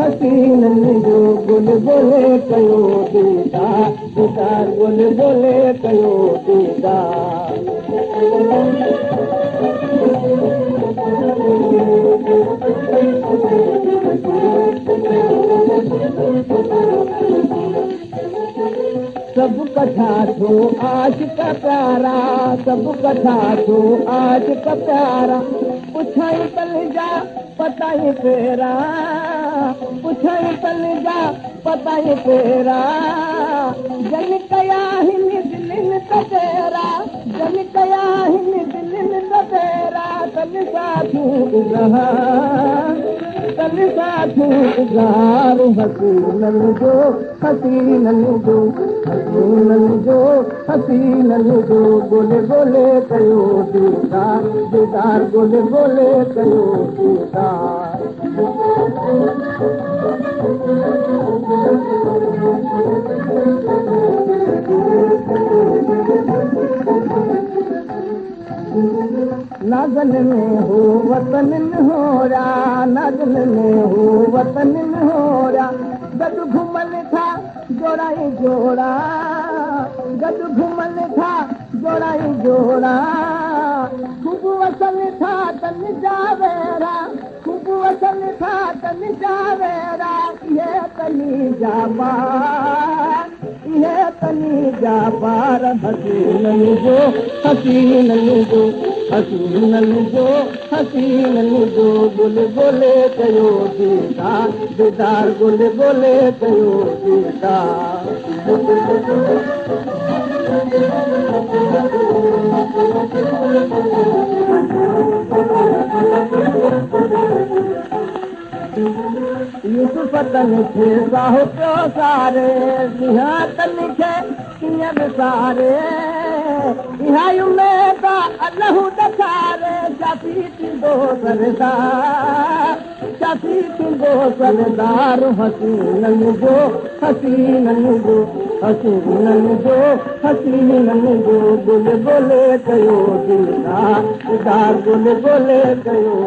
हसीननि जो गुल बोले कयो दीदार दीदार गुल बोले कयो दीदार सब कथा थो आज का प्यारा सब कथा थो आज का प्यारा पुछाई पल जा पताई तेरा पुछाई पल जा पताई तेरा जन कया हिन दिलिन तेरा जन कया हिन दिलिन तेरा तन साथू इज़हार हसीननि जो गुल बोले कयो दीदार दीदार गुल बोले कयो दीदार नाज़न में हो वतन हो रहा नाज़न में हो वतन हो रहा गॾु घुमन था जोड़ाई जोड़ा गॾु घुमन था जोड़ाई जोड़ा ख़ूब वसन था तन जावेरा ख़ूब वसन था तन जावेरा ये तनी जा बार हसीननि जो गुल बोले कयो दीदार दीदार गुल बोले कयो दीदार यूसुफ तन खे साहो पियो सारे सिंहा तन खे कीअं विसारे इहा उमेद अल्लाह ॾेखारे जाती थींदो सरदार हसीननि जो गुल बोले कयो दीदार दीदार गुल बोले कयो